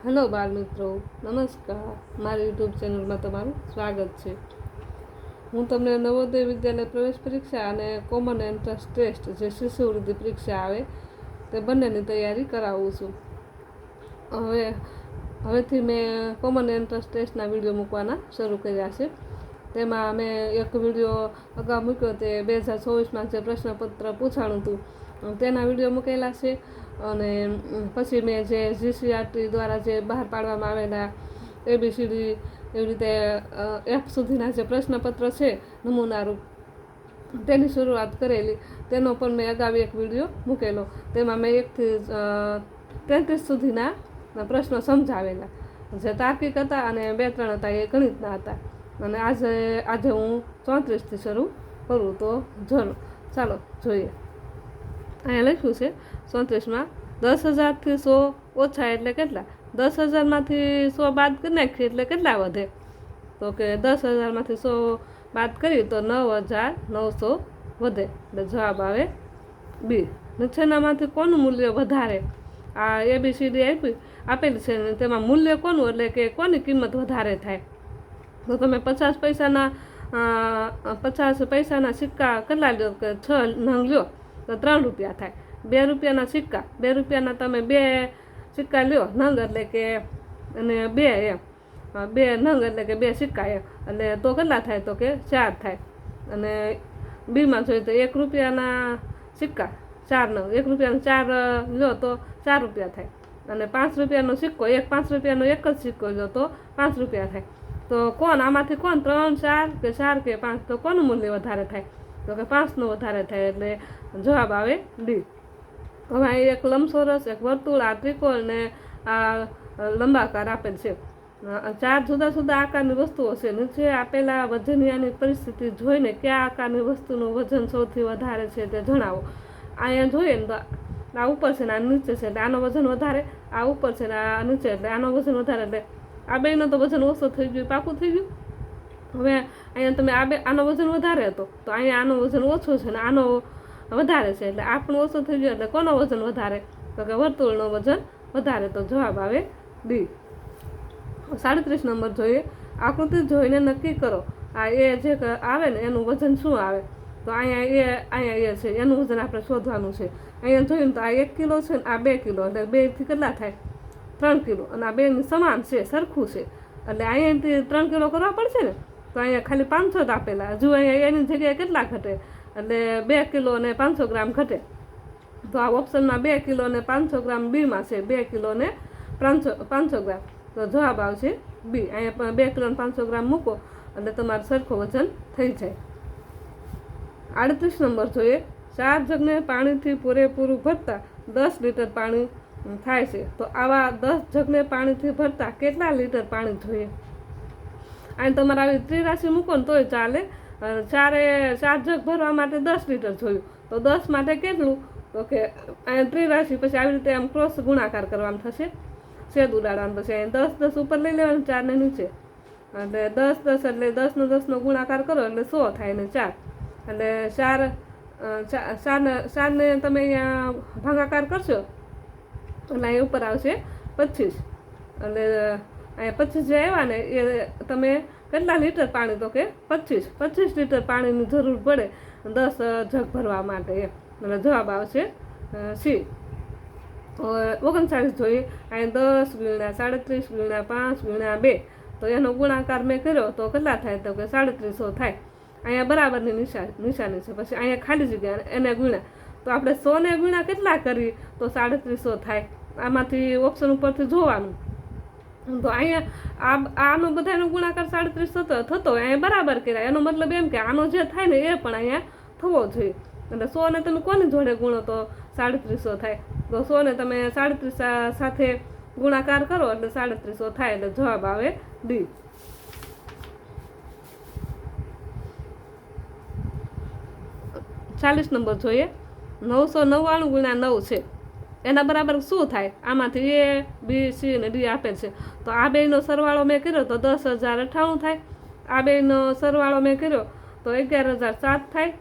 Hello બાળ મિત્રો, નમસ્કાર. મારી યુટ્યુબ ચેનલમાં તમારું સ્વાગત છે. હું તમને નવોદય વિદ્યાલય પ્રવેશ પરીક્ષા અને કોમન એન્ટ્રન્સ ટેસ્ટ જે શિષ્યવૃત્તિ પરીક્ષા આવે તે બંનેની તૈયારી કરાવું છું. હવેથી મેં કોમન એન્ટ્રન્સ ટેસ્ટના વિડીયો મૂકવાના શરૂ કર્યા છે. તેમાં મેં એક વિડીયો અગાઉ મૂક્યો તે 2024માં જે પ્રશ્નપત્ર પૂછાણું હતું તેના વિડીયો મૂકેલા છે. અને પછી મેં જે જીસીઆરટી દ્વારા જે બહાર પાડવામાં આવેલા એબીસીડી એવી રીતે F સુધીના જે પ્રશ્નપત્ર છે નમૂનારૂપ તેની શરૂઆત કરેલી. તેનો પણ મેં અગાઉ એક વિડીયો મૂકેલો. તેમાં મેં 1 થી 33 સુધીના પ્રશ્નો સમજાવેલા, જે તાર્કિક હતા અને 2-3 હતા એ ગણિતના હતા. અને આજે હું 34થી શરૂ કરું. તો ચાલો જોઈએ. અહીંયા લખ્યું છે 34માં 10,000થી 100 ઓછા એટલે કેટલા? 10,000માંથી 100 બાદ કરી નાખીએ એટલે કેટલા વધે? તો કે 10,000માંથી 100 બાદ કરીએ તો 9,900 વધે. એટલે જવાબ આવે બી. નીચેનામાંથી કોનું મૂલ્ય વધારે? આ એબીસીડી આપેલી છે ને તેમાં મૂલ્ય કોનું એટલે કે કોની કિંમત વધારે થાય? તો તમે 50 પૈસાના સિક્કા કેટલા લ્યો? કે 6 નંગ લ્યો તો 3 રૂપિયા થાય. 2 રૂપિયાના સિક્કા, 2 રૂપિયાના તમે 2 સિક્કા લ્યો નંગ એટલે કે અને 2 એમ 2 નંગ એટલે કે 2 સિક્કા એમ એટલે તો કેટલા થાય? તો કે 4 થાય. અને બીમાં જોઈએ તો 1 રૂપિયાના સિક્કા 4 નંગ, 1 રૂપિયાના 4 લ્યો તો 4 રૂપિયા થાય. અને 5 રૂપિયાનો સિક્કો 5 રૂપિયાનો એક જ સિક્કો લ્યો તો 5 રૂપિયા થાય. તો આમાંથી કોણ 3, 4 કે 4 કે 5? તો કોનું મૂલ્ય વધારે થાય? તો કે 5નું વધારે થાય. એટલે જવાબ આવે ડી. હવે અહીં એક લંબચોરસ, એક વર્તુળ, આ ત્રિકોણ ને આ લંબાકાર આપેલ છે. 4 જુદા જુદા આકારની વસ્તુઓ છે. નીચે આપેલા વજનિયાની પરિસ્થિતિ જોઈને કયા આકારની વસ્તુનું વજન સૌથી વધારે છે તે જણાવો. અહીંયા જોઈએ ને તો આ ઉપર છે ને આ નીચે છે એટલે આનો વજન વધારે, આ ઉપર છે ને આ નીચે એટલે આનો વજન વધારે. એટલે આ બેનો તો વજન ઓછો થઈ ગયું, પાકું થઈ ગયું. હવે અહીંયા તમે આનો વજન વધારે હતો તો અહીંયા આનો વજન ઓછો છે ને આનો વધારે છે એટલે આ પણ ઓછો થઈ ગયો. એટલે કોનો વજન વધારે? તો કે વર્તુળનો વજન વધારે. તો જવાબ આવે ડી. 37 નંબર જોઈએ. આકૃતિ જોઈને નક્કી કરો આ એ જે આવે ને એનું વજન શું આવે? તો અહીંયા એ છે એનું વજન આપણે શોધવાનું છે. અહીંયા જોયું તો આ 1 કિલો છે ને આ 2 કિલો એટલે 2થી કેટલા થાય? 3 કિલો. અને આ બેની સમાન છે, સરખું છે એટલે અહીંયાથી 3 કિલો કરવા પડશે ને. તો અહીંયા ખાલી 500 જ આપેલા. હજુ અહીંયા એની જગ્યાએ કેટલા ઘટે? એટલે 2 કિલો અને 500 ગ્રામ ઘટે. તો આ ઓપ્શનમાં 2 કિલો અને 500 ગ્રામ બીમાં છે, 2 કિલો અને 500 ગ્રામ. તો જવાબ આવશે બી. અહીંયા 2 કિલો અને 500 ગ્રામ મૂકો એટલે તમારું સરખું વજન થઈ જાય. 38 નંબર જોઈએ. 4 જગને પાણીથી પૂરેપૂરું ભરતા 10 લીટર પાણી થાય છે. તો આવા 10 જગને પાણીથી ભરતા કેટલા લીટર પાણી જોઈએ? અહીં તમારે આવી ત્રિરાશિ મૂકો ને તોય ચાલે. 4 જગ ભરવા માટે 10 લીટર જોયું તો 10 માટે કેટલું? તો કે અહીંયા ત્રિરાશિ પછી આવી રીતે આમ ક્રોસ ગુણાકાર કરવાનું થશે, છેદ ઉડાડવાનું. પછી અહીંયા 10 ઉપર લઈ લેવાનું, 4 ને નીચે એટલે 10 એટલે 10 નો ગુણાકાર કરો એટલે 100 થાય ને 4 એટલે 4 ને તમે અહીંયા ભાગાકાર કરશો એટલે અહીંયા ઉપર આવશે 25. એટલે અહીંયા 25 જે આવ્યા ને એ તમે કેટલા લીટર પાણી? તો કે 25 લીટર પાણીની જરૂર પડે 10 જગ ભરવા માટે એમ. એટલે જવાબ આવશે સી. 39 જોઈએ. અહીંયા 10 × 37 × 5 × 2 તો એનો ગુણાકાર મેં કર્યો તો કેટલા થાય? તો કે 350 થાય. અહીંયા બરાબરની નિશાની છે. પછી અહીંયા ખાલી જગ્યા એને ગુણ્યા તો આપણે 100 ને ગુણ્યા કેટલા કરીએ તો 350 થાય. આમાંથી ઓપ્શન ઉપરથી જોવાનું. તો અહીંયા આનો બધાનો ગુણાકાર 350 થતો હોય અહીંયા બરાબર કર્યા. એનો મતલબ એમ કે આનો જે થાય ને એ પણ અહીંયા થવો જોઈએ. એટલે 100 ને તમે કોની જોડે ગુણો તો 350 થાય. તો 100 ને તમે 37 સાથે ગુણાકાર કરો એટલે 350 થાય. એટલે જવાબ આવે ડી. 40 નંબર જોઈએ. 999 × 9 છે એના બરાબર શું થાય? આમાંથી એ, બી, સી અને ડી આપેલ છે. તો આ બેનો સરવાળો મેં કર્યો તો 10,098 થાય. આ બેનો સરવાળો મેં કર્યો તો 11,007 થાય.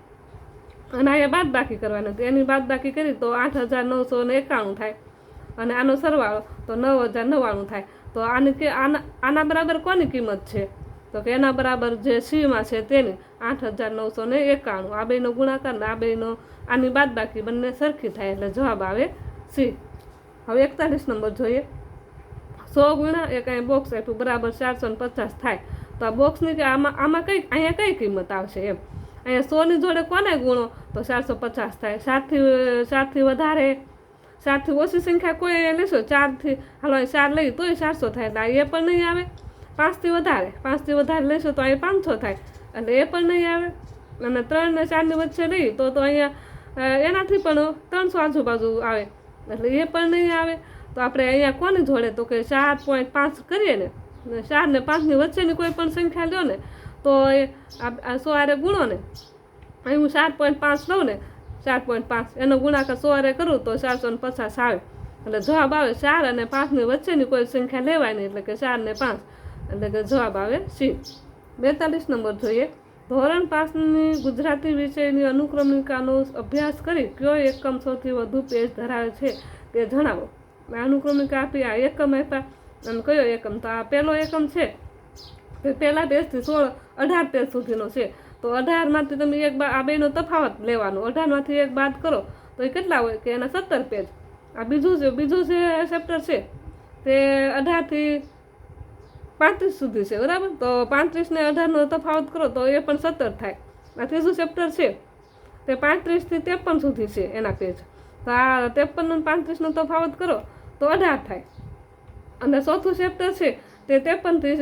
અને અહીંયા બાદબાકી કરવાની હતી. એની બાદબાકી કરી તો 8,991 થાય. અને આનો સરવાળો તો 9099 થાય. તો આના બરાબર કોની કિંમત છે? તો કે એના બરાબર જે સીમાં છે તેની 8991. આ બેનો ગુણાકાર ને આ બેનો આની બાદબાકી બંને સરખી થાય એટલે જવાબ આવે સી. હવે 41 નંબર જોઈએ. 100 ગુણ્યા એક અહીં બોક્સ આપ્યું બરાબર 450 થાય. તો આ બોક્સની આમાં અહીંયા કઈ કિંમત આવશે એમ. અહીંયા 100ની જોડે કોને ગુણો તો 450 થાય. 7થી વધારે 7થી ઓછી સંખ્યા કોઈ લેશો 4થી હાલો 4 લઈ તોય 400 થાય એટલે એ પણ નહીં આવે. 5થી વધારે લેશો તો અહીંયા 500 થાય એટલે એ પણ નહીં આવે. અને 3 ને 4ની વચ્ચે લઈ તો અહીંયા એનાથી પણ 300 આજુબાજુ આવે એટલે એ પણ નહીં આવે. તો આપણે અહીંયા કોની જોડે તો કે 4.5 કરીએ ને 4 ને 5ની વચ્ચેની કોઈ પણ સંખ્યા લ્યો ને તો એ 100 હારે ગુણો ને અહીં હું 4.5 લઉં ને 4.5 એનો ગુણાકાર 100 હારે કરું તો 450 આવે એટલે જવાબ આવે 4 અને 5ની વચ્ચેની કોઈ સંખ્યા લેવાય નહીં એટલે કે 4 ને 5 એટલે કે જવાબ આવે સી. 42 નંબર જોઈએ. ધોરણ 5ની ગુજરાતી વિષયની અનુક્રમિકાનો અભ્યાસ કરી કયો એકમ સૌથી વધુ પેજ ધરાવે છે તે જણાવો. અનુક્રમિકા આપી આ એકમ આપ્યા અને કયો એકમ તો આ પહેલો એકમ છે તે પહેલા પેજથી 18 પેજ સુધીનો છે. તો 18માંથી તમે આ બેનો તફાવત લેવાનો. 18માંથી એક બાદ કરો તો એ કેટલા હોય કે એના 17 પેજ. આ બીજું જે ચેપ્ટર છે તે 18થી 35 સુધી છે બરાબર. તો 35 ને 18નો તફાવત કરો તો એ પણ 17 થાય. આ ત્રીજું ચેપ્ટર છે તે 35થી 53 સુધી છે એના પેજ. તો આ 53 અને 35નો તફાવત કરો તો 18 થાય. અને ચોથું ચેપ્ટર છે તે 53થી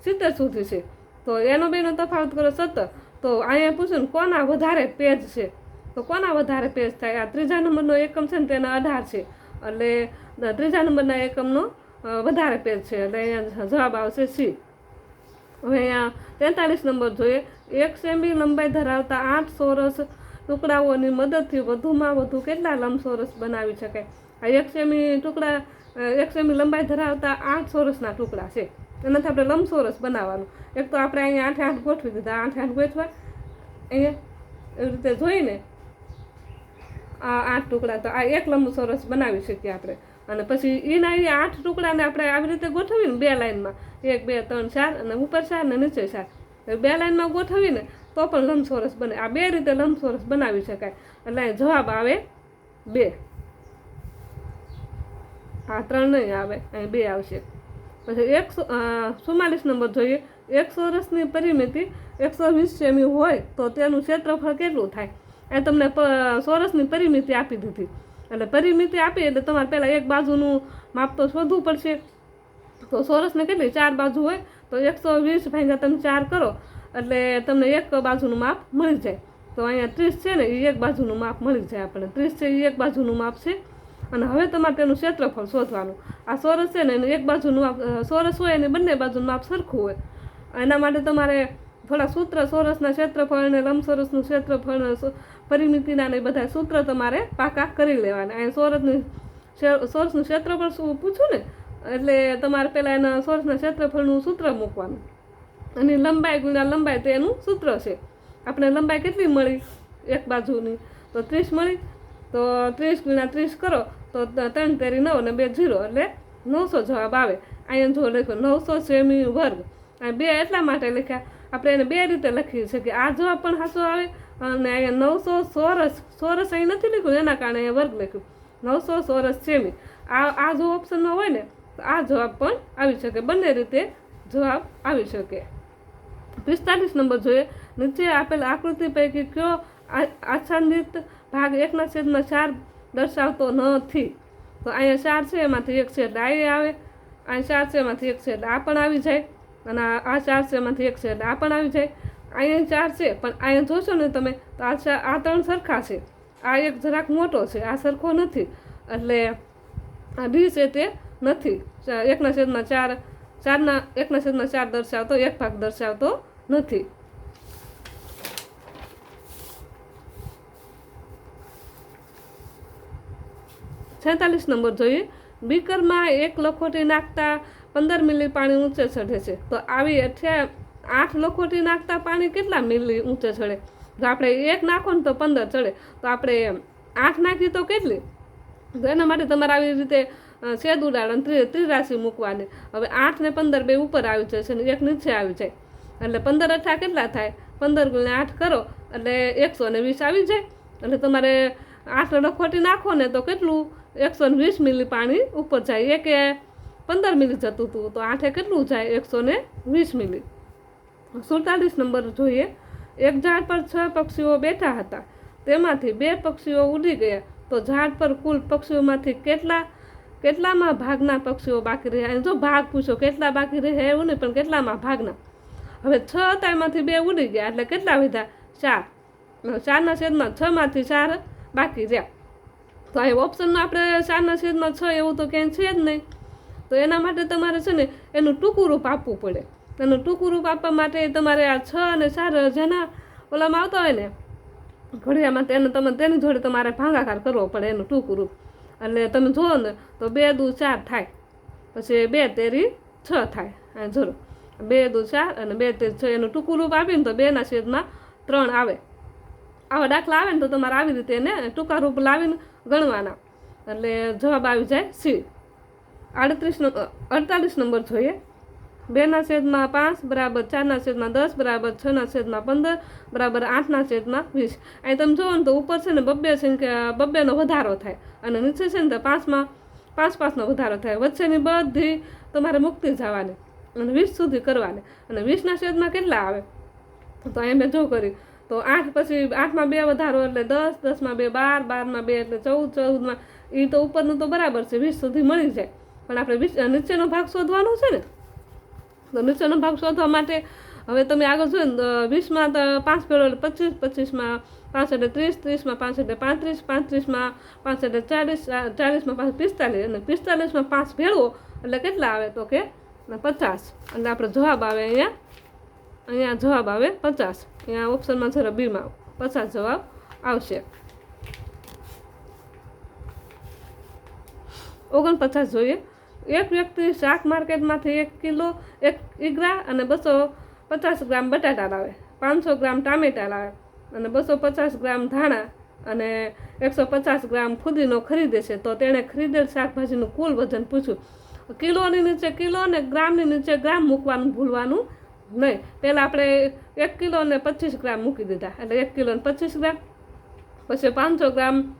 70 સુધી છે. તો એનો બેનો તફાવત કરો 17. તો અહીંયા પૂછ્યું ને કોના વધારે પેજ છે તો કોના વધારે પેજ થાય. આ ત્રીજા નંબરનો એકમ છે ને તેના 18 છે એટલે ત્રીજા નંબરના એકમનો વધારે પેજ છે એટલે અહીંયા જવાબ આવશે સી. હવે અહીંયા 43 નંબર જોઈએ. 1 સેમી લંબાઈ ધરાવતા 8 ચોરસ ટુકડાઓની મદદથી વધુમાં વધુ કેટલા લંબચોરસ બનાવી શકાય. આ 1 સેમી લંબાઈ ધરાવતા 8 ચોરસના ટુકડા છે એનાથી આપણે લંબચોરસ બનાવવાનું. એક તો આપણે અહીંયા 8 ગોઠવી દીધા. 8 ગોઠવા અહીંયા એવી રીતે જોઈને આ 8 ટુકડા તો આ એક લંબચોરસ બનાવી શકીએ આપણે. અને પછી એના 8 ટુકડાને આપણે આવી રીતે ગોઠવીને 2 લાઈનમાં 1 2 3 4 અને ઉપર 4 ને નીચે 4 2 લાઈનમાં ગોઠવીને તો પણ લંબચોરસ બને. આ 2 રીતે લંબચોરસ બનાવી શકાય એટલે જવાબ આવે 2. આ 3 નહીં આવે અહીં 2 આવશે. પછી 144 નંબર જોઈએ. એક ચોરસની પરિમિતિ 120 સેમી હોય તો તેનું ક્ષેત્રફળ કેટલું થાય. એ તમને ચોરસની પરિમિતિ આપી દીધી એટલે પરિમિતિ આપી એટલે તમારે પહેલાં એક બાજુનું માપ તો શોધવું પડશે. તો ચોરસને કેટલી 4 બાજુ હોય તો 120 ભાગ્યા તમે 4 કરો એટલે તમને એક બાજુનું માપ મળી જાય. તો અહીંયા 30 છે ને એ એક બાજુનું માપ મળી જાય આપણે. 30 છે એ એક બાજુનું માપ છે. અને હવે તમારે તેનું ક્ષેત્રફળ શોધવાનું. આ ચોરસ છે ને એનું એક બાજુનું માપ ચોરસ હોય અને બંને બાજુનું માપ સરખું હોય. એના માટે તમારે થોડા સૂત્ર ચોરસના ક્ષેત્રફળ અને લંબચોરસનું ક્ષેત્રફળ પરિમિતિના ને બધા સૂત્ર તમારે પાકા કરી લેવાના. અહીંયા ચોરસનું ક્ષેત્રફળ શું પૂછું ને એટલે તમારે પહેલાં એના ચોરસના ક્ષેત્રફળનું સૂત્ર મૂકવાનું. અને લંબાઈ ગુણ્યા લંબાઈ તે એનું સૂત્ર છે. આપણે લંબાઈ કેટલી મળી એક બાજુની તો 30 મળી. તો 30 ગુણ્યા 30 કરો તો 3 તેરી 9 અને 2 0 એટલે 900 જવાબ આવે. અહીંયા જો લખ્યો 900 સેમી વર્ગ. આ 2 એટલા માટે લખ્યા આપણે એને 2 રીતે લખી શકીએ. આ જવાબ પણ સાચો આવે અને અહીંયા 900 ચોરસ અહીં નથી લખ્યું એના કારણે અહીંયા વર્ગ લખ્યું. 900 ચોરસ સેમી આ જો ઓપ્શનમાં હોય ને તો આ જવાબ પણ આવી શકે. બંને રીતે જવાબ આવી શકે. 45 નંબર જોઈએ. નીચે આપેલ આકૃતિ પૈકી કયો આચ્છાદિત ભાગ 1/4 દર્શાવતો નથી. તો અહીંયા 4 છે એમાંથી 1 છે એટલે આ આવે. અહીંયા 4 છે એમાંથી 1 છે એટલે આ પણ આવી જાય. અને આ 4 છે એમાંથી 1 છે એટલે આ પણ આવી જાય. અહીંયા 4 છે પણ અહીંયા જોશો ને તમે તો આ 3 સરખા છે. આ એક જરાક મોટો છે આ સરખો નથી એટલે આ ડી છે તે નથી. 1/4 1/4 દર્શાવતો એક ભાગ દર્શાવતો નથી. છેતાલીસ નંબર જોઈએ. બીકરમાં 1 લખોટી નાખતા 15 મિલી પાણી ઊંચે ચઢે છે. તો આવી 8 લખોટી નાખતા પાણી કેટલા મિલી ઊંચે ચડે. જો આપણે 1 નાખો ને તો 15 ચડે. તો આપણે 8 નાખી તો કેટલી તો એના માટે તમારે આવી રીતે છેદ ઉડાડવાની ત્રિરાશી મૂકવાની. હવે 8 ને 15 બે ઉપર આવી જશે ને 1 નીચે આવી જાય, એટલે 15 અઠા કેટલા થાય? 15 × 8 કરો એટલે 120 આવી જાય. એટલે તમારે 8 લખોટી નાખો ને તો કેટલું? 120 મિલી પાણી ઉપર જાય. એકે 15 મિલી જતું હતું તો 8 કેટલું જાય? 120 મિલી. 47 નંબર જોઈએ. એક ઝાડ પર 6 પક્ષીઓ બેઠા હતા, તેમાંથી 2 પક્ષીઓ ઉડી ગયા, તો ઝાડ પર કુલ પક્ષીઓમાંથી કેટલામાં ભાગના પક્ષીઓ બાકી રહ્યા? જો ભાગ પૂછો, કેટલા બાકી રહ્યા એવું નહીં, પણ કેટલામાં ભાગના. હવે 6 હતા, એમાંથી 2 ઉડી ગયા એટલે કેટલા વધ્યા? 4. 4ના છેદમાં 6માંથી 4 બાકી રહ્યા. તો અહીં ઓપ્શનમાં આપણે 4ના છેદમાં 6 એવું તો ક્યાંય છે જ નહીં. તો એના માટે તમારે છે ને એનું ટૂંકું રૂપ આપવું પડે. એનું ટૂંકું રૂપ આપવા માટે તમારે આ 6 અને 4 જેના ઓલામાં આવતા હોય ને ઘડિયામાં, તેની જોડે તમારે ભાગાકાર કરવો પડે એનું ટૂંકું રૂપ. એટલે તમે જુઓ ને તો 2 દુ 4 થાય, પછી 2 તેરી 6 થાય. આ જોડો 2 દુ 4 અને 2 તેરી 6 એનું ટૂંકું રૂપ આપીને તો 2ના છેદમાં 3 આવે. આવા દાખલા આવે ને તો તમારે આવી રીતે એને ટૂંકા રૂપ લાવીને ગણવાના, એટલે જવાબ આવી જાય સી. 48 નંબર જોઈએ. 2ના છેદમાં 5 બરાબર 4ના છેદમાં 10 બરાબર 6ના છેદમાં 15 બરાબર 8ના છેદમાં 20. અહીં તમે જુઓ ને તો ઉપર છે ને બબ્બે સંખ્યા, બબ્બેનો વધારો થાય અને નીચે છે ને તો 5માં 5નો વધારો થાય. વચ્ચેની બધી તમારે મુક્તિ જવાની અને 20 સુધી કરવાની. અને 20ના છેદમાં કેટલા આવે? તો અહીં મેં જો કરી તો 8, પછી 8માં 2 વધારો એટલે 10, 10માં 2 12, 12માં 2 એટલે 14, 14માં એ તો ઉપરનું તો બરાબર છે 20 સુધી મળી જાય. પણ આપણે નીચેનો ભાગ શોધવાનો છે ને, તો નીચેનો ભાગ શોધવા માટે હવે તમે આગળ જોઈએ ને 20માં તો 5 ભેળો એટલે 25, 25માં 5 એટલે 30, 30માં 5 એટલે 35, 35માં 5 એટલે 40, 40માં 5 45 અને 45માં 5 ભેળવો એટલે કેટલા આવે? તો કે 50. એટલે આપણે જવાબ આવે અહીંયા જવાબ આવે 50. અહીંયા ઓપ્શનમાં જરા બીમાં 50 જવાબ આવશે. 49 જોઈએ. એક વ્યક્તિ શાક માર્કેટમાંથી 1 કિલો 1 ઈગરા અને 250 ગ્રામ બટાટા લાવે, 500 ગ્રામ ટામેટા લાવે અને 250 ગ્રામ ધાણા અને 150 ગ્રામ ફુદીનો ખરીદે છે. તો તેણે ખરીદેલ શાકભાજીનું કુલ વજન પૂછ્યું. કિલોની નીચે કિલો અને ગ્રામની નીચે ગ્રામ મૂકવાનું ભૂલવાનું નહીં. પહેલાં આપણે 1 કિલો અને 25 ગ્રામ મૂકી દીધા, એટલે 1 કિલો અને 25 ગ્રામ. પછી 500 ગ્રામ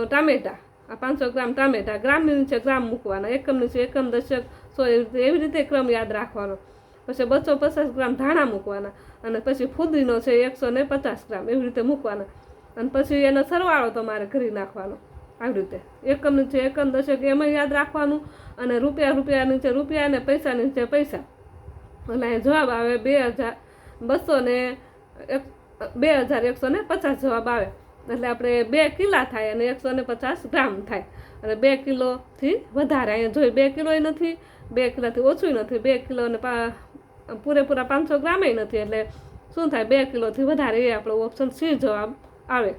ટામેટા, આ 500 ગ્રામ ટામેટા ગ્રામની નીચે ગ્રામ મૂકવાના, એકમ નીચે એકમ, દશક, 100 એવી રીતે ક્રમ યાદ રાખવાનો. પછી 250 ગ્રામ ધાણા મૂકવાના અને પછી ફુદીનો છે 150 ગ્રામ એવી રીતે મૂકવાના. અને પછી એનો સરવાળો તમારે કરી નાખવાનો આવી રીતે, એકમ નીચે એકમ, દશક એમાં યાદ રાખવાનું. અને રૂપિયા નીચે રૂપિયા અને પૈસા નીચે પૈસા. એટલે જવાબ આવે 2150 જવાબ આવે. એટલે આપણે 2 કિલા થાય અને 150 ગ્રામ થાય. અને 2 કિલોથી વધારે અહીંયા જોઈ 2 કિલો નથી, 2 કિલોથી ઓછું નથી, 2 કિલો અને પૂરેપૂરા 500 ગ્રામ નથી. એટલે શું થાય? 2 કિલોથી વધારે. એ આપણો ઓપ્શન સી જવાબ આવે.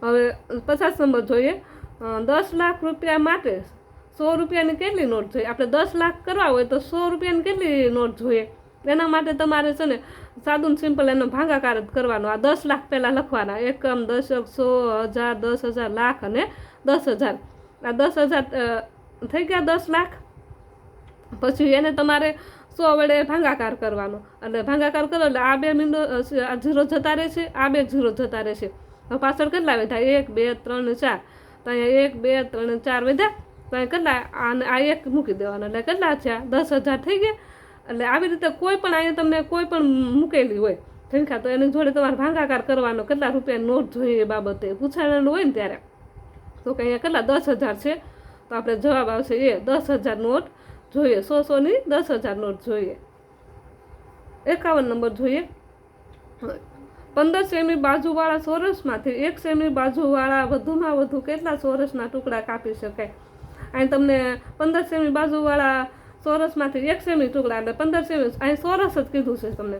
હવે 50 નંબર જોઈએ. 10 લાખ રૂપિયા માટે 100 રૂપિયાની કેટલી નોટ જોઈએ? આપણે 10 લાખ કરવા હોય તો 100 રૂપિયાની કેટલી નોટ જોઈએ? એના માટે તમારે છે ને સાદું સિમ્પલ એનો ભાગાકાર જ કરવાનો. આ 10 લાખ પહેલાં લખવાના, એકમ, દશક, 100, 1000, 10,000, લાખ અને 10,000. આ 10,000 થઈ ગયા 10 લાખ. પછી એને તમારે 100 વડે ભાગાકાર કરવાનો. એટલે ભાગાકાર કરો એટલે આ 2 મીંડો આ 0 જતા રહેશે, આ 2 0 જતા રહેશે. હવે પાછળ કેટલા વધ્યા? 1, 2, 3 4. તો અહીંયા 1, 2, 3 4 વધ્યા. તો અહીં કેટલા? આ 1 મૂકી દેવાનો એટલે કેટલા થયા? 10,000 થઈ ગયા. એટલે આવી રીતે કોઈ પણ અહીંયા તમને કોઈ પણ મૂકેલી હોય સંખ્યા તો એની જોડે તમારે ભાગાકાર કરવાનો. કેટલા રૂપિયાની નોટ જોઈએ એ બાબતે પૂછાયેલું હોય ને ત્યારે. તો કે અહીંયા કેટલા? 10,000 છે. તો આપણે જવાબ આવશે એ 10,000 નોટ જોઈએ. 100ની 10,000 નોટ જોઈએ. 51 નંબર જોઈએ. 15 સેમી બાજુવાળા ચોરસમાંથી 1 સેમી બાજુવાળા વધુમાં વધુ કેટલા ચોરસના ટુકડા કાપી શકાય? અહીં તમને 15 સેમી બાજુવાળા ચોરસમાંથી 1 સેમી ટુકડા એટલે 15 સેમી, અહીં ચોરસ જ કીધું છે તમને.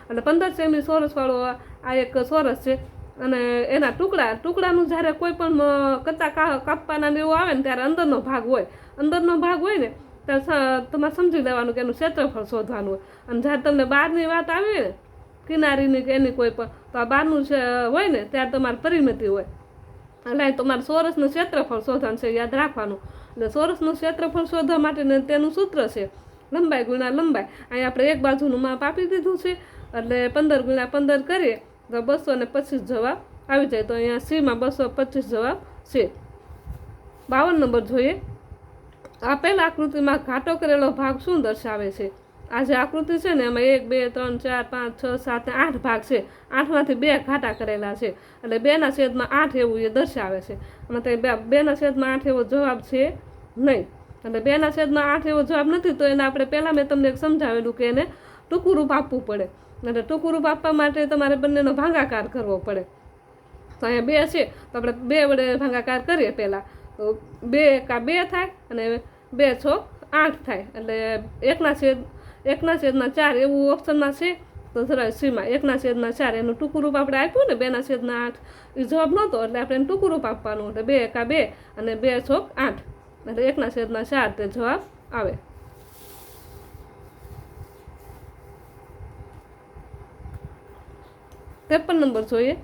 એટલે 15 સેમી ચોરસવાળો આ એક ચોરસ છે. અને એના ટુકડાનું જ્યારે કોઈ પણ કત્તા કાપવાના એવું આવે ને ત્યારે અંદરનો ભાગ હોય ને ત્યારે તમારે સમજી લેવાનું કે એનું ક્ષેત્રફળ શોધવાનું હોય. અને જ્યારે તમને બહારની વાત આવી હોય ને કિનારીની કે એની કોઈ પણ, તો આ બહારનું હોય ને ત્યારે તમારે પરિમિતિ હોય. એટલે તમારે ચોરસનું ક્ષેત્રફળ શોધવાનું છે, યાદ રાખવાનું. એટલે ચોરસનું ક્ષેત્રફળ શોધવા માટે તેનું સૂત્ર છે લંબાઈ ગુણ્યા લંબાઈ. અહીં આપણે એક બાજુનું માપ આપી દીધું છે, એટલે 15 ગુણ્યા 15 કરીએ તો 225 જવાબ આવી જાય. તો અહીંયા સીમાં 225 જવાબ છે. 52 નંબર જોઈએ. આપેલ આકૃતિમાં ઘાટો કરેલો ભાગ શું દર્શાવે છે? આ જે આકૃતિ છે ને એમાં 1 2 3 4 5 6 7 8 ભાગ છે. 8માંથી 2 ઘાટા કરેલા છે, એટલે 2/8 એવું એ દર્શાવે છે. એમાં 2/8 એવો જવાબ છે નહીં. એટલે 2/8 એવો જવાબ નથી, તો એને આપણે પહેલાં મેં તમને સમજાવેલું કે એને ટૂંકું રૂપ આપવું પડે. એટલે ટૂંકું રૂપ આપવા માટે તમારે બંનેનો ભાગાકાર કરવો પડે. તો અહીંયા 2 છે, તો આપણે 2 વડે ભાગાકાર કરીએ પહેલાં. તો 2 × 2 થાય અને 2 × 6 = 8 થાય. એટલે 1/4 એવું ઓપ્શનમાં છે. તો જરા સીમાં 1/4 એનું ટૂંકું રૂપ આપણે આપ્યું ને 2/8 એ જવાબ નહોતો, એટલે આપણે એને ટૂંકું રૂપ આપવાનું. એટલે 2 × 2 અને 2 × 6 = 8, એટલે 1/4 તે જવાબ આવે. ત્રેપન નંબર જોઈએ.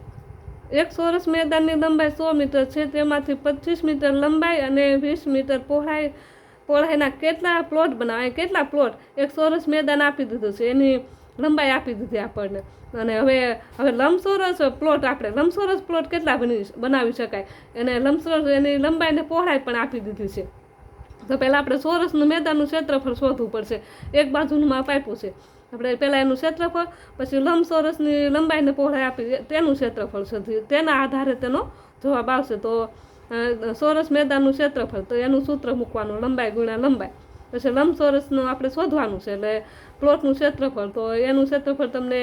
એક ચોરસ મેદાનની લંબાઈ 100 મીટર છે, તેમાંથી 25 મીટર લંબાઈ અને 20 મીટર પહોળાઈના કેટલા પ્લોટ બનાવે? કેટલા પ્લોટ? એક ચોરસ મેદાન આપી દીધું છે, એની લંબાઈ આપી દીધી આપણને. અને હવે લંબચોરસ પ્લોટ, આપણે લંબચોરસ પ્લોટ કેટલા બનાવી શકાય? એને લંબચોરસ એની લંબાઈને પહોળાઈ પણ આપી દીધી છે. તો પહેલાં આપણે ચોરસનું મેદાનનું ક્ષેત્રફળ શોધવું પડશે. એક બાજુનું માપ આપ્યું છે, આપણે પહેલાં એનું ક્ષેત્રફળ, પછી લંબચોરસની લંબાઈને પહોળાઈ આપી તેનું ક્ષેત્રફળ શોધ્યું. તેના આધારે તેનો જવાબ આવશે. તો ચોરસ મેદાનનું ક્ષેત્રફળ, તો એનું સૂત્ર મૂકવાનું લંબાઈ ગુણ્યા લંબાઈ. પછી લંબચોરસનું આપણે શોધવાનું છે, એટલે પ્લોટનું ક્ષેત્રફળ, તો એનું ક્ષેત્રફળ તમને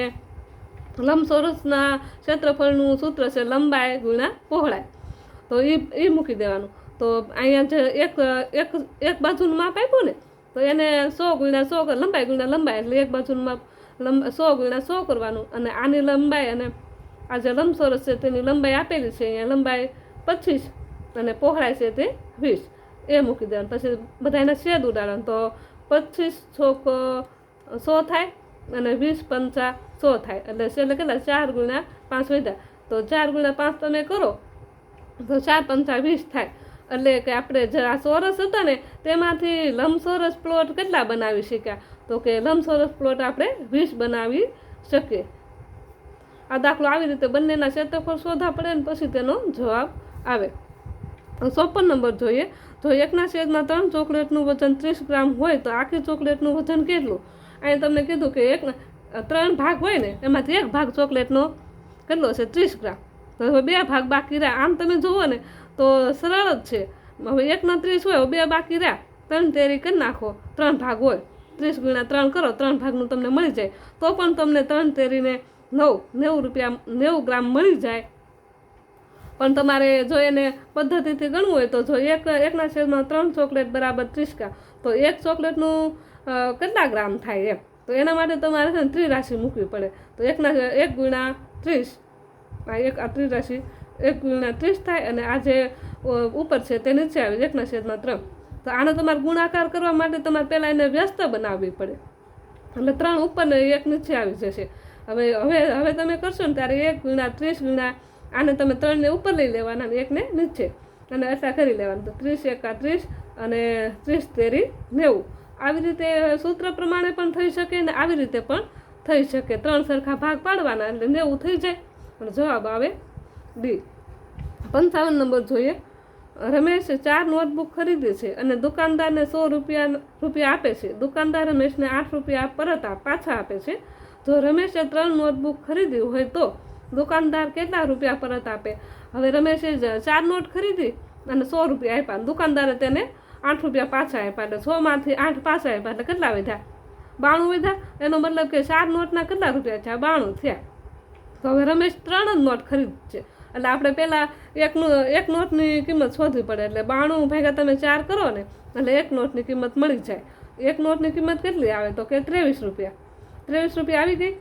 લંબચોરસના ક્ષેત્રફળનું સૂત્ર છે લંબાઈ ગુણ્યા પહોળાઈ. તો એ મૂકી દેવાનું. તો અહીંયા જે એક બાજુનું માપ આપ્યું ને, તો એને 100 × 100 લંબાઈ ગુણ્યા લંબાઈ, એટલે એક બાજુનું માપ 100 × 100 કરવાનું. અને આની લંબાઈ અને આ જે લંબચોરસ છે તેની લંબાઈ આપેલી છે, અહીંયા લંબાઈ 25 અને પહોળાઈ છે તે 20, એ મૂકી દેવાનું. પછી બધા એના છેદ ઉડાડવાનું. તો 25 × 100 થાય અને 20 × 5 100 થાય. એટલે છેલ્લે કેટલા? 4 × 5 વધ્યા. તો 4 × 5 તમે કરો તો 4 × 5 20 થાય. એટલે કે આપણે જે આ ચોરસ હતા ને તેમાંથી લંબચોરસ પ્લોટ કેટલા બનાવી શક્યા? તો કે લંબચોરસ પ્લોટ આપણે 20 બનાવી શકીએ. આ દાખલો આવી રીતે બંનેના ક્ષેત્રફળ શોધવા પડે ને પછી તેનો જવાબ આવે. 54 નંબર જોઈએ. જો 1/3 ચોકલેટનું વજન 30 ગ્રામ હોય તો આખી ચોકલેટનું વજન કેટલું? અહીં તમને કીધું કે 3 ભાગ હોય ને, એમાંથી એક ભાગ ચોકલેટનો કેટલો છે? 30 ગ્રામ. તો હવે 2 ભાગ બાકી રહ્યા. આમ તમે જુઓ ને તો સરળ જ છે. હવે 1/30 હોય, 2 બાકી રહ્યા, 3 તેરી કરી નાખો. 3 ભાગ હોય, 30 × 3 કરો, 3 ભાગનું તમને મળી જાય. તો પણ તમને 3 તેરીને 90 ગ્રામ મળી જાય. પણ તમારે જો એને પદ્ધતિથી ગણવું હોય તો જો 1/3 ચોકલેટ બરાબર 30 ગ્રામ, તો એક ચોકલેટનું કેટલા ગ્રામ થાય એમ. તો એના માટે તમારે છે ને ત્રિરાશિ મૂકવી પડે. તો 1 × 30 1 × 30 થાય, અને આ જે ઉપર છે તે નીચે આવે 1/3. તો આને તમારે ગુણાકાર કરવા માટે તમારે પહેલાં એને વ્યસ્ત બનાવવી પડે. એટલે 3 ઉપર ને 1 નીચે આવી જશે. હવે તમે કરશો ને ત્યારે 1 × 30 આને તમે 3 ને ઉપર લઈ લેવાના અને 1 ને નીચે, અને એટલા કરી લેવાનું. તો 30 × 30 અને 30 તેરી 90. આવી રીતે સૂત્ર પ્રમાણે પણ થઈ શકે ને આવી રીતે પણ થઈ શકે. 3 સરખા ભાગ પાડવાના એટલે 90 થઈ જાય. પણ જવાબ આવે ડી. 55 નંબર જોઈએ. રમેશ 4 નોટબુક ખરીદે છે અને દુકાનદારને 100 રૂપિયા આપે છે. દુકાનદાર રમેશને 8 રૂપિયા પાછા આપે છે. જો રમેશે 3 નોટબુક ખરીદી હોય તો દુકાનદાર કેટલા રૂપિયા પરત આપે? હવે રમેશે 4 નોટ ખરીદી અને 100 રૂપિયા આપ્યા, દુકાનદારે તેને 8 રૂપિયા પાછા આપ્યા. એટલે 100માંથી 8 પાછા આપ્યા, એટલે કેટલા વધ્યા? 92 વધ્યા. એનો મતલબ કે 4 નોટના કેટલા રૂપિયા થયા? 92 થયા. તો હવે રમેશ 3 જ નોટ ખરીદશે, એટલે આપણે પહેલાં એક નોટની કિંમત શોધવી પડે. એટલે 92 ભાગ્યા તમે 4 કરો ને, એટલે એક નોટની કિંમત મળી જાય. એક નોટની કિંમત કેટલી આવે? તો કે 23 રૂપિયા. 23 રૂપિયા આવી ગઈ.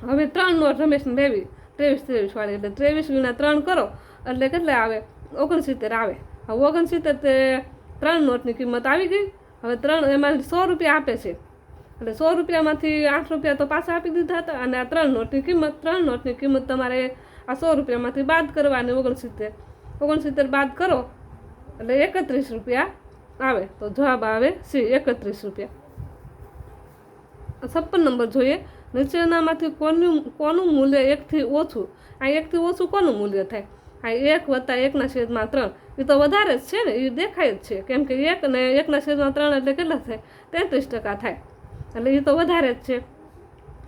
હવે 3 નોટ રમેશને લેવી, 23 વાળી, એટલે 23 × 3 કરો એટલે કેટલા આવે? 69 આવે. હવે 69 તે 3 નોટની કિંમત આવી ગઈ. હવે 3 એમાં 100 રૂપિયા આપે છે, એટલે 100 રૂપિયામાંથી 8 રૂપિયા તો પાછા આપી દીધા હતા. અને આ 3 નોટની કિંમત તમારે આ 100 રૂપિયામાંથી બાદ કરવાની 69. 69 બાદ કરો એટલે 31 રૂપિયા આવે, તો જવાબ આવે સી 31 રૂપિયા। 56 નંબર જોઈએ, નીચેનામાંથી કોનું મૂલ્ય 1 થી ઓછું? આ 1 થી ઓછું કોનું મૂલ્ય થાય? આ 1 વત્તા 1/3, એ તો વધારે જ છે ને, એ દેખાય જ છે, કેમ કે 1 અને 1/3 એટલે કેટલા થાય? 33% થાય, એટલે એ તો વધારે જ છે।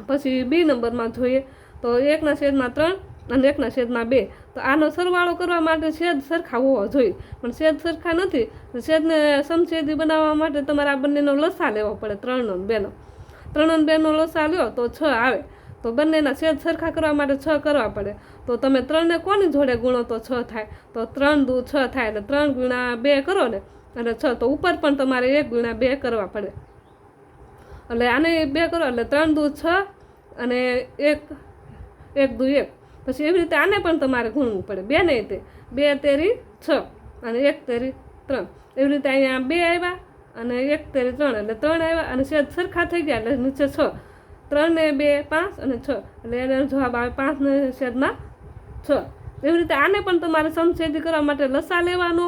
પછી બી નંબરમાં જોઈએ તો 1/3 અને 1/2, તો આનો સરવાળો કરવા માટે છેદ સરખા હોવા જોઈએ, પણ છેદ સરખા નથી, છેદને સમછેદી બનાવવા માટે તમારે આ બંનેનો લસા લેવો પડે, 3 અને 2નો। 3 અને 2નો લસા લ્યો તો 6 આવે, તો બંનેના છેદ સરખા કરવા માટે 6 કરવા પડે, તો તમે 3ને કોની જોડે ગુણો તો 6 થાય, તો 3 દુ 6 થાય, એટલે 3 ગુણ્યા 2 કરો ને અને 6, તો ઉપર પણ તમારે 1 ગુણ્યા 2 કરવા પડે, એટલે આને 2 કરો એટલે 3 દુ 6 અને 1 દુ 1, પછી એવી રીતે આને પણ તમારે ગુણવું પડે, 2 નહીં તે 2 તેરી 6 અને 1 તેરી 3, એવી રીતે અહીંયા 2 આવ્યા અને 1 તેરી 3 એટલે 3 આવ્યા, અને છેદ સરખા થઈ ગયા એટલે નીચે 6, 3 ને 2 5 અને 6, એટલે એનો જવાબ આવે 5 ને છેદમાં 6। એવી રીતે આને પણ તમારે સમછેદી કરવા માટે લસા લેવાનો,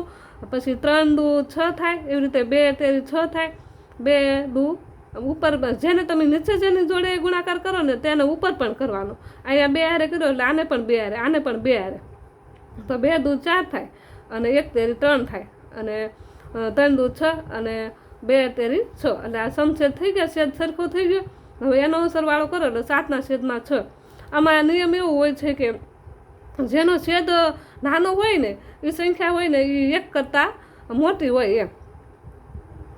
પછી 3 દુ 6 થાય, એવી રીતે 2 તેરી 6 થાય, 2 દુ ઉપર જેને તમે નીચે જેની જોડે ગુણાકાર કરો ને તેને ઉપર પણ કરવાનો, અહીંયા 2 હારે કર્યો એટલે આને પણ 2 હારે, આને પણ 2 હારે, તો 2 દુ 4 થાય અને 1 તેરી 3 થાય, અને 3 દુ 6 અને 2 તેરી 6, એટલે આ સમછેદ થઈ ગયા, છેદ સરખો થઈ ગયો। હવે એનો સરવાળો કરો એટલે 7/6। આમાં નિયમ એવો હોય છે કે જેનો છેદ નાનો હોય ને એ સંખ્યા હોય ને એ 1 કરતાં મોટી હોય એમ,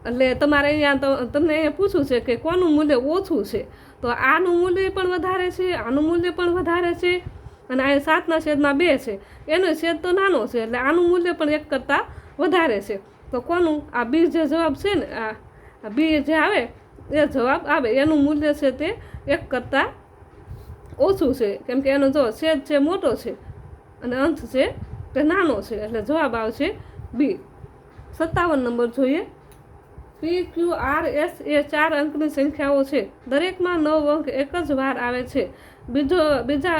એટલે તમારે અહીંયા તમને અહીંયા પૂછવું છે કે કોનું મૂલ્ય ઓછું છે, તો આનું મૂલ્ય પણ વધારે છે, આનું મૂલ્ય પણ વધારે છે, અને આ 7/2 છે, એનો છેદ તો નાનો છે, એટલે આનું મૂલ્ય પણ 1 કરતાં વધારે છે, તો કોનું? આ બી જે જવાબ છે ને, આ બી જે આવે એ જવાબ આવે, એનું મૂલ્ય છે તે 1 કરતાં ઓછું છે, કેમ કે એનો જો છેદ છે મોટો છે અને અંશ છે તે નાનો છે, એટલે જવાબ આવશે બી। 57 નંબર જોઈએ, PQRS એ 4 અંકની સંખ્યાઓ છે, દરેકમાં 9 અંક એક જ વાર આવે છે, બીજા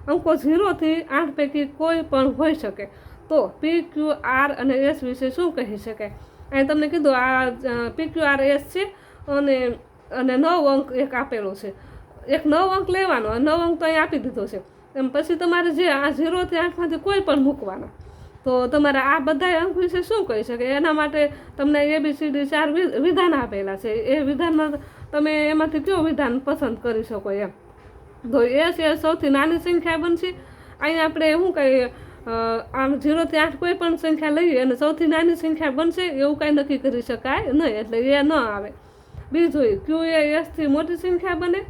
અંકો 0 થી 8 પૈકી કોઈ પણ હોઈ શકે, તો PQR અને S વિશે શું કહી શકાય? અહીં તમને કીધું આ PQRS છે અને 9 અંક એક આપેલો છે, એક 9 અંક લેવાનો, 9 અંક તો અહીં આપી દીધો છે, એમ પછી તમારે જે આ 0 થી 8માંથી કોઈ પણ મૂકવાના, તો તમારે આ બધા અંક વિશે શું કહી શકે? એના માટે તમને ABCD 4 વિધાન આપેલા છે, એ વિધાનમાં તમે એમાંથી કયો વિધાન પસંદ કરી શકો એમ, તો એ સૌથી નાની સંખ્યા બનશે। અહીંયા આપણે શું કહીએ, આમ 0 થી 8 કોઈ પણ સંખ્યા લઈએ અને સૌથી નાની સંખ્યા બનશે એવું કાંઈ નક્કી કરી શકાય નહીં, એટલે એ ન આવે। બીજું જોઈએ, Q એ S થી મોટી સંખ્યા બને,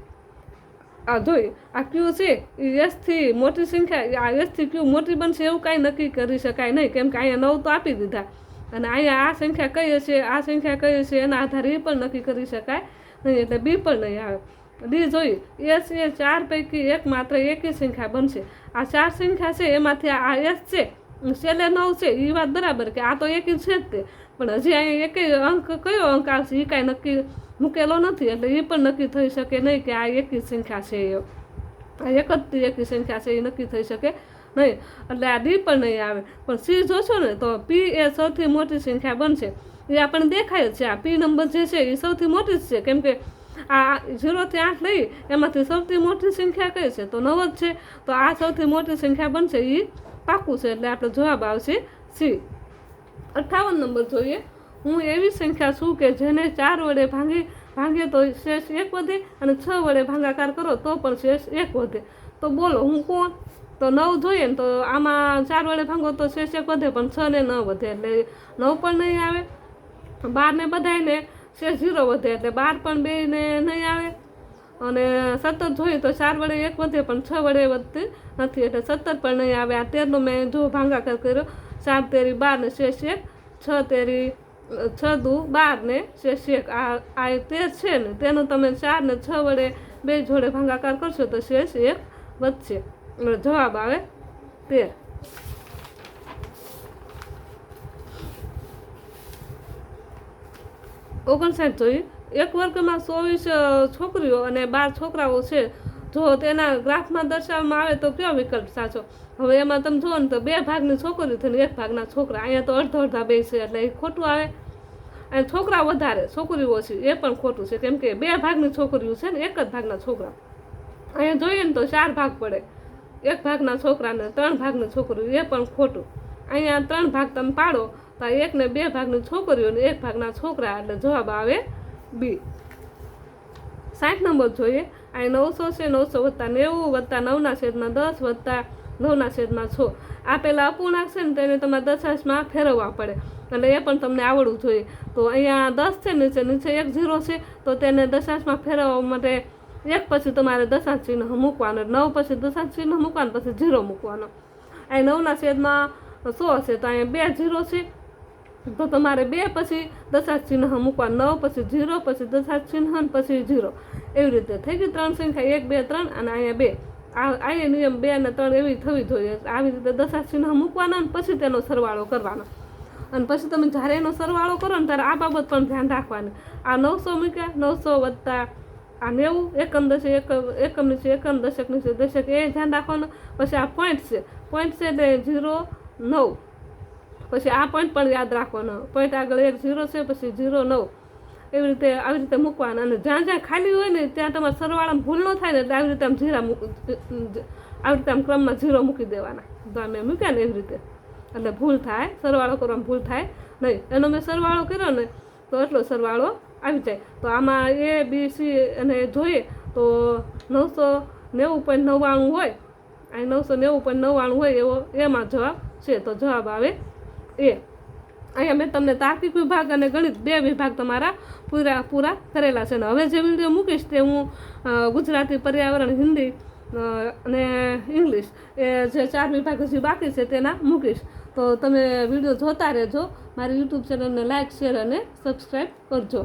આ જોઈએ આ Q છે એ S થી મોટી સંખ્યા, આ S થી Q મોટી બનશે એવું કાંઈ નક્કી કરી શકાય નહીં, કેમ કે અહીંયા 9 તો આપી દીધા, અને અહીંયા આ સંખ્યા કઈ હશે, આ સંખ્યા કઈ હશે, એના આધારે એ પણ નક્કી કરી શકાય નહીં, એટલે બી પણ નહીં આવે। ડી જોઈએ, S એ 4 પૈકી એક માત્ર એકી સંખ્યા બનશે, આ 4 સંખ્યા છે એમાંથી આ S છે છેલ્લે 9 છે, એ વાત બરાબર કે આ તો એકી છે જ તે, પણ હજી અહીંયા એકી અંક કયો અંક આવશે એ કાંઈ નક્કી મૂકેલો નથી, એટલે એ પણ નક્કી થઈ શકે નહીં કે આ એકી સંખ્યા છે, આ એક જ એકી સંખ્યા છે એ નક્કી થઈ શકે નહીં, એટલે આ ડી પણ નહીં આવે। પણ સી જોશો ને તો P એ સૌથી મોટી સંખ્યા બનશે, એ આપણને દેખાય જ છે, આ P નંબર જે છે એ સૌથી મોટી જ છે, કેમ કે આ 0 થી 8 લઈ એમાંથી સૌથી મોટી સંખ્યા કઈ છે, તો 9 જ છે, તો આ સૌથી મોટી સંખ્યા બનશે એ પાકું છે, એટલે આપણો જવાબ આવશે સી। 58 નંબર જોઈએ, હું એવી સંખ્યા છું કે જેને 4 વડે ભાંગીએ તો શેષ 1 વધે, અને 6 વડે ભાગાકાર કરો તો પણ શેષ 1 વધે, તો બોલો હું કોણ? તો 9 જોઈએ ને તો આમાં 4 વડે ભાંગો તો શેષ 1 વધે, પણ 6 ને ન વધે, એટલે 9 પણ નહીં આવે। 12 ને બધાને શેષ 0 વધે, એટલે 12 પણ 2 ને નહીં આવે, અને 17 જોઈએ તો 4 વડે 1 વધે પણ 6 વડે વધતી નથી, એટલે 17 પણ નહીં આવે। આ 13નો મેં જો ભાગાકાર કર્યો, 4 તેરી 12 ને શેષ 1, 6 તેરી 6 દુ 12 ને શેષ 1, આ 13 છે ને તેનો તમે 4 ને 6 વડે 2 જોડે ભાગાકાર કરશો તો શેષ 1 વધશે, એટલે જવાબ આવે 13। 59 જોઈએ, એક વર્ગમાં 24 છોકરીઓ અને 12 છોકરાઓ છે, જો તેના ગ્રાફમાં દર્શાવવામાં આવે તો કયો વિકલ્પ સાચો? હવે એમાં તમે જુઓ ને તો 2 ભાગની છોકરીઓ થઈને 1 ભાગના છોકરા, અહીંયા તો અડધા બે છે એટલે એ ખોટું આવે. અને છોકરા વધારે છોકરીઓ ઓછી એ પણ ખોટું છે, કેમ કે 2 ભાગની છોકરીઓ છે ને 1 જ ભાગના છોકરા. અહીંયા જોઈએ ને તો 4 ભાગ પડે, 1 ભાગના છોકરાને 3 ભાગની છોકરીઓ, એ પણ ખોટું. અહીંયા 3 ભાગ તમે પાડો તો 1 ને 2 ભાગની છોકરીઓ ને 1 ભાગના છોકરા, એટલે જવાબ આવે બી. 60 નંબર જોઈએ. અહીં 900 છે, 900 + 90 + 9/10 + 9/6. આ પેલા અપૂર્ણાંક છે ને તેને તમારે દશાંશમાં ફેરવવા પડે, એટલે એ પણ તમને આવડવું જોઈએ. તો અહીંયા 10 છે, નીચે 1 0 છે, તો તેને દશાંશમાં ફેરવવા માટે 1 પછી તમારે દશાંશ ચિહ્ન મૂકવાનું, 9 પછી દશાંશ ચિહ્ન મૂકવાનું, પછી 0 મૂકવાનો. અહીં 9/100 છે, તો અહીંયા 2 0 છે, તો તમારે 2 પછી દશાંશ ચિહ્ન મૂકવાનું, 9 પછી 0 પછી દશાંશ ચિહ્ન પછી 0. એવી રીતે થઈ ગઈ 3 સંખ્યા, 1 2 3 અને અહીંયા 2. અહીંયા નિયમ 2 અને 3 એવી થવી જોઈએ. આવી રીતે દશાંશ ચિહ્ન મૂકવાના અને પછી તેનો સરવાળો કરવાનો. અને પછી તમે જ્યારે એનો સરવાળો કરો ને ત્યારે આ બાબત પણ ધ્યાન રાખવાની. આ 900 મૂક્યા, 900 + આ 90, એકમ નીચે એકમ, દશક નીચે દશક, એ ધ્યાન રાખવાનું. પછી આ પોઈન્ટ છે એટલે 0 9, પછી આ પોઈન્ટ પણ યાદ રાખવાનો. પોઈન્ટ આગળ 1 0 છે, પછી 0 9, એવી રીતે મૂકવાના. અને જ્યાં ખાલી હોય ને ત્યાં તમારે સરવાળામાં ભૂલ ન થાય ને એટલે આવી રીતે આમ ક્રમમાં 0 મૂકી દેવાના. તો અમે મૂક્યા ને એવી રીતે, એટલે ભૂલ થાય, સરવાળો કરવામાં ભૂલ થાય નહીં. એનો મેં સરવાળો કર્યો ને તો એટલો સરવાળો આવી જાય. તો આમાં A B C અને જોઈએ તો 990.99 હોય, અહીં 990.99 હોય એવો એમાં જવાબ છે, તો જવાબ આવે એ. અહીંયા મેં તમને તાર્કિક વિભાગ અને ગણિત 2 વિભાગ તમારા પૂરા કરેલા છે. ને હવે જે વિડીયો મૂકીશ તે હું ગુજરાતી, પર્યાવરણ, હિન્દી અને ઇંગ્લિશ, એ જે 4 વિભાગ હજી બાકી છે તેના મૂકીશ. તો તમે વિડીયો જોતા રહેજો. મારી યુટ્યુબ ચેનલને લાઇક, શેર અને સબસ્ક્રાઈબ કરજો.